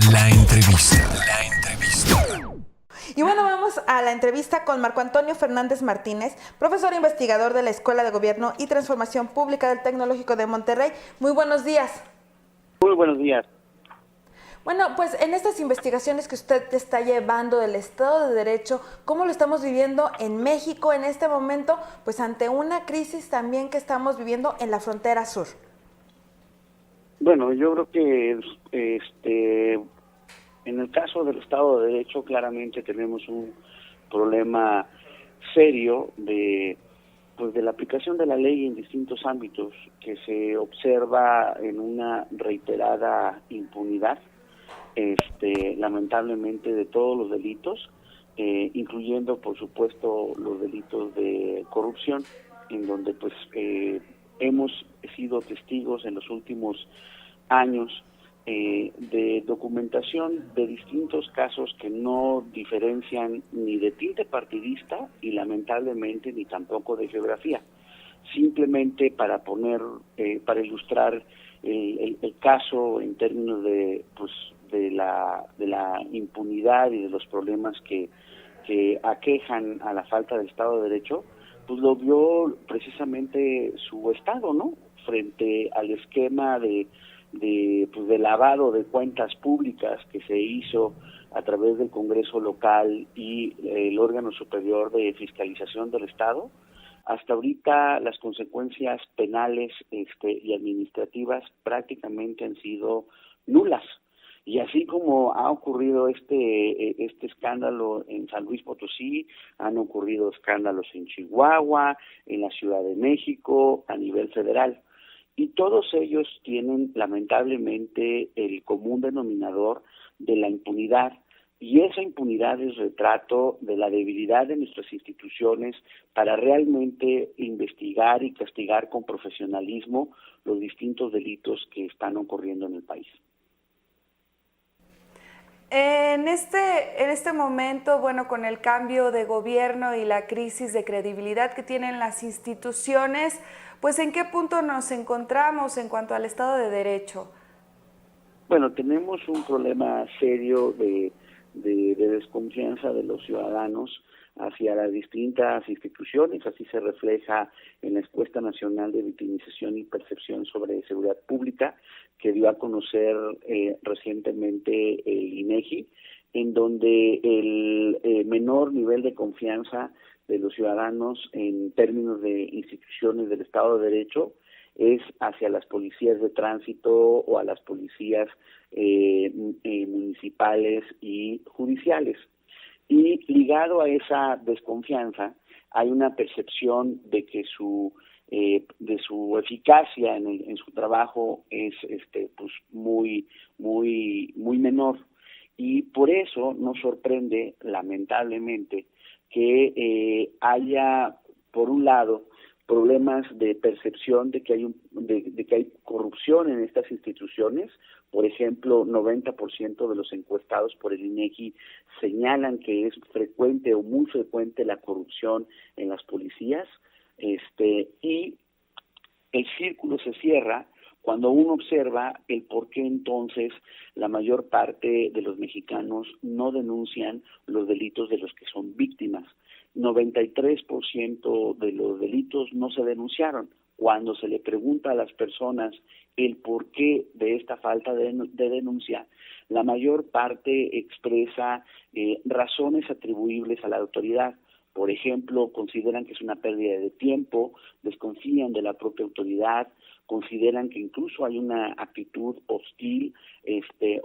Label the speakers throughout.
Speaker 1: La entrevista. La entrevista.
Speaker 2: Y bueno, vamos a la entrevista con Marco Antonio Fernández Martínez, profesor investigador de la Escuela de Gobierno y Transformación Pública del Tecnológico de Monterrey. Muy buenos días.
Speaker 3: Muy buenos días.
Speaker 2: Bueno, pues en estas investigaciones que usted está llevando del Estado de Derecho, ¿cómo lo estamos viviendo en México en este momento? Pues ante una crisis también que estamos viviendo en la frontera sur.
Speaker 3: Bueno, yo creo que en el caso del Estado de Derecho claramente tenemos un problema serio de la aplicación de la ley en distintos ámbitos, que se observa en una reiterada impunidad, lamentablemente, de todos los delitos, incluyendo por supuesto los delitos de corrupción, en donde hemos sido testigos en los últimos años de documentación de distintos casos que no diferencian ni de tinte partidista y lamentablemente ni tampoco de geografía. Simplemente para ilustrar el caso en términos de la impunidad y de los problemas que aquejan a la falta del Estado de Derecho, pues lo vio precisamente su Estado, ¿no? Frente al esquema de lavado de cuentas públicas que se hizo a través del Congreso local y el órgano superior de fiscalización del Estado. Hasta ahorita las consecuencias penales y administrativas prácticamente han sido nulas. Y así como ha ocurrido este escándalo en San Luis Potosí, han ocurrido escándalos en Chihuahua, en la Ciudad de México, a nivel federal. Y todos ellos tienen lamentablemente el común denominador de la impunidad. Y esa impunidad es retrato de la debilidad de nuestras instituciones para realmente investigar y castigar con profesionalismo los distintos delitos que están ocurriendo en el país.
Speaker 4: En este momento, bueno, con el cambio de gobierno y la crisis de credibilidad que tienen las instituciones, pues ¿en qué punto nos encontramos en cuanto al Estado de Derecho?
Speaker 3: Bueno, tenemos un problema serio de desconfianza de los ciudadanos hacia las distintas instituciones. Así se refleja en la Encuesta Nacional de Victimización y Percepción sobre Seguridad Pública, que dio a conocer recientemente el INEGI, en donde el menor nivel de confianza de los ciudadanos en términos de instituciones del Estado de Derecho es hacia las policías de tránsito o a las policías municipales y judiciales. Y ligado a esa desconfianza hay una percepción de que su eficacia en su trabajo es muy menor, y por eso nos sorprende lamentablemente que haya, por un lado, problemas de percepción de que hay corrupción en estas instituciones. Por ejemplo, 90% de los encuestados por el INEGI señalan que es frecuente o muy frecuente la corrupción en las policías, y el círculo se cierra cuando uno observa el por qué entonces la mayor parte de los mexicanos no denuncian los delitos de los que son víctimas. 93% de los delitos no se denunciaron. Cuando se le pregunta a las personas el porqué de esta falta de denuncia, la mayor parte expresa razones atribuibles a la autoridad. Por ejemplo, consideran que es una pérdida de tiempo, desconfían de la propia autoridad, consideran que incluso hay una actitud hostil,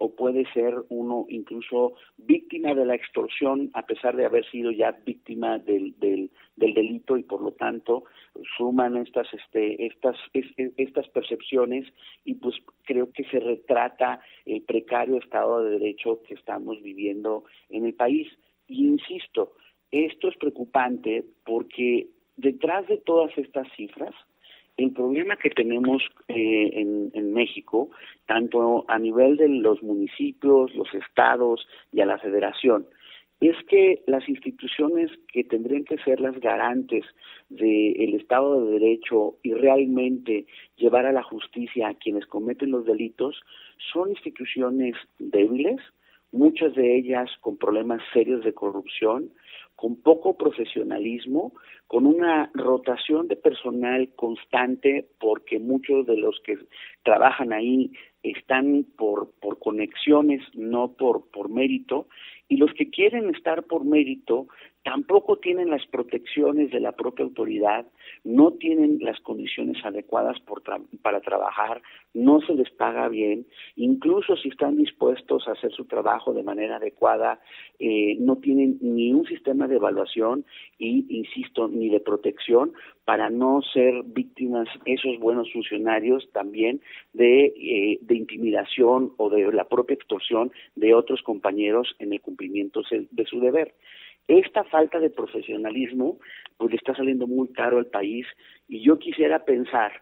Speaker 3: o puede ser uno incluso víctima de la extorsión a pesar de haber sido ya víctima del delito, y por lo tanto suman estas percepciones, y pues creo que se retrata el precario Estado de Derecho que estamos viviendo en el país. Y insisto, esto es preocupante porque detrás de todas estas cifras, el problema que tenemos en México, tanto a nivel de los municipios, los estados y a la federación, es que las instituciones que tendrían que ser las garantes del Estado de Derecho y realmente llevar a la justicia a quienes cometen los delitos son instituciones débiles, muchas de ellas con problemas serios de corrupción, con poco profesionalismo, con una rotación de personal constante, porque muchos de los que trabajan ahí están por conexiones, no por mérito, y los que quieren estar por mérito tampoco tienen las protecciones de la propia autoridad, no tienen las condiciones adecuadas para trabajar, no se les paga bien, incluso si están dispuestos a hacer su trabajo de manera adecuada, no tienen ni un sistema de evaluación y, insisto, ni de protección para no ser víctimas esos buenos funcionarios también de intimidación o de la propia extorsión de otros compañeros en el cumplimiento de su deber. Esta falta de profesionalismo pues le está saliendo muy caro al país, y yo quisiera pensar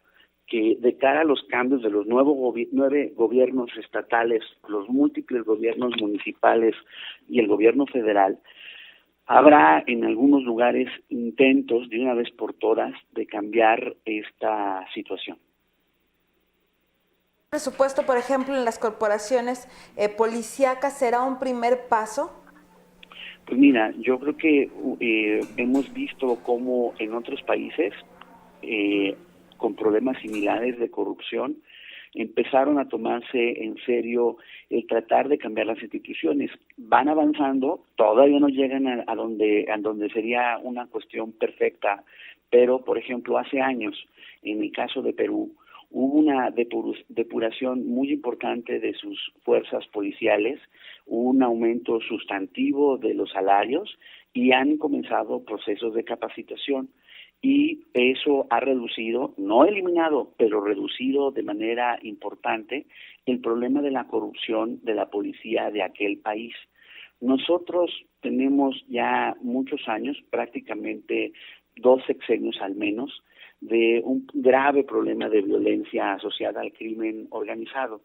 Speaker 3: que de cara a los cambios de los 9 gobiernos estatales, los múltiples gobiernos municipales y el gobierno federal, habrá en algunos lugares intentos de una vez por todas de cambiar esta situación.
Speaker 2: ¿El presupuesto, por ejemplo, en las corporaciones policíacas será un primer paso?
Speaker 3: Pues mira, yo creo que hemos visto cómo en otros países con problemas similares de corrupción empezaron a tomarse en serio el tratar de cambiar las instituciones. Van avanzando, todavía no llegan a donde sería una cuestión perfecta, pero por ejemplo hace años, en el caso de Perú, hubo una depuración muy importante de sus fuerzas policiales, un aumento sustantivo de los salarios y han comenzado procesos de capacitación. Y eso ha reducido, no eliminado, pero reducido de manera importante el problema de la corrupción de la policía de aquel país. Nosotros tenemos ya muchos años, prácticamente 2 sexenios al menos, de un grave problema de violencia asociada al crimen organizado.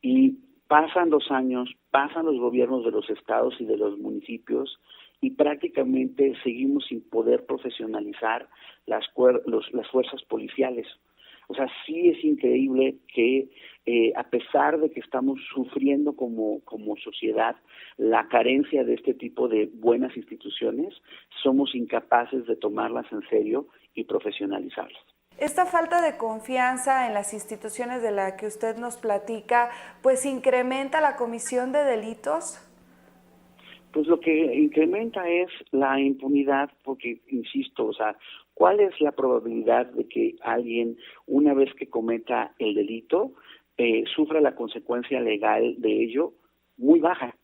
Speaker 3: Y pasan los años, pasan los gobiernos de los estados y de los municipios, y prácticamente seguimos sin poder profesionalizar las fuerzas policiales. O sea, sí es increíble que a pesar de que estamos sufriendo como sociedad la carencia de este tipo de buenas instituciones, somos incapaces de tomarlas en serio y profesionalizarlas.
Speaker 4: Esta falta de confianza en las instituciones de la que usted nos platica, pues incrementa la comisión de delitos.
Speaker 3: Pues lo que incrementa es la impunidad, porque, insisto, o sea, ¿cuál es la probabilidad de que alguien, una vez que cometa el delito, sufra la consecuencia legal de ello? Muy baja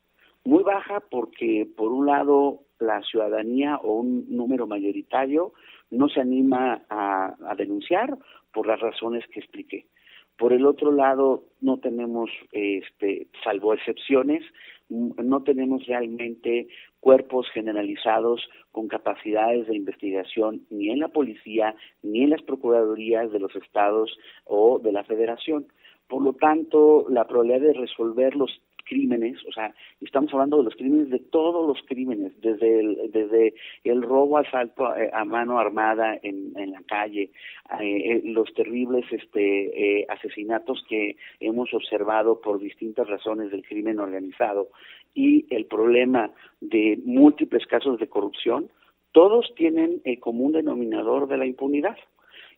Speaker 3: porque, por un lado, la ciudadanía o un número mayoritario no se anima a denunciar por las razones que expliqué. Por el otro lado, no tenemos, salvo excepciones, no tenemos realmente cuerpos generalizados con capacidades de investigación ni en la policía, ni en las procuradurías de los estados o de la federación. Por lo tanto, la probabilidad de resolver los crímenes, o sea, estamos hablando de los crímenes, de todos los crímenes, desde el robo, asalto a mano armada en la calle, los terribles asesinatos que hemos observado por distintas razones del crimen organizado, y el problema de múltiples casos de corrupción, todos tienen el común denominador de la impunidad.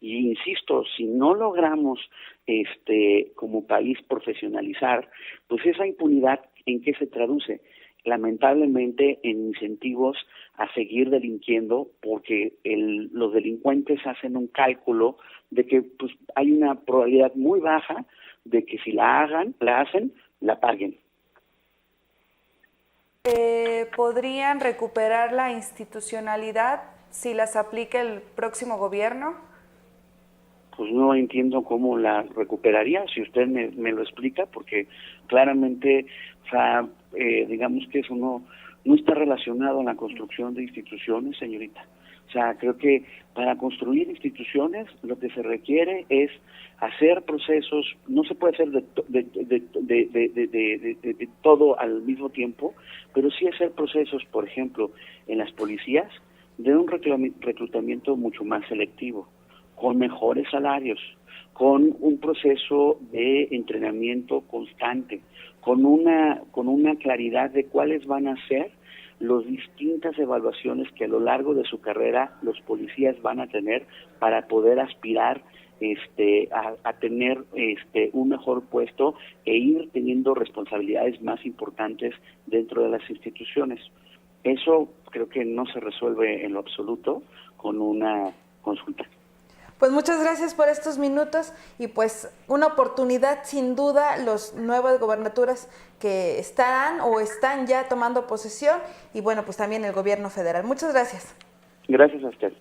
Speaker 3: Y insisto, si no logramos como país profesionalizar, pues esa impunidad, ¿en qué se traduce? Lamentablemente en incentivos a seguir delinquiendo, porque los delincuentes hacen un cálculo de que pues hay una probabilidad muy baja de que si la hacen, la paguen.
Speaker 4: ¿Podrían recuperar la institucionalidad si las aplica el próximo gobierno?
Speaker 3: Pues no entiendo cómo la recuperaría, si usted me lo explica, porque claramente, o sea, digamos que eso no está relacionado a la construcción de instituciones, señorita. O sea, creo que para construir instituciones lo que se requiere es hacer procesos, no se puede hacer de todo al mismo tiempo, pero sí hacer procesos, por ejemplo, en las policías, de un reclutamiento mucho más selectivo, con mejores salarios, con un proceso de entrenamiento constante, con una claridad de cuáles van a ser las distintas evaluaciones que a lo largo de su carrera los policías van a tener para poder aspirar a tener un mejor puesto e ir teniendo responsabilidades más importantes dentro de las instituciones. Eso creo que no se resuelve en lo absoluto con una consulta.
Speaker 2: Pues muchas gracias por estos minutos y pues una oportunidad sin duda los nuevas gobernaturas que estarán o están ya tomando posesión y bueno, pues también el gobierno federal. Muchas gracias.
Speaker 3: Gracias a usted.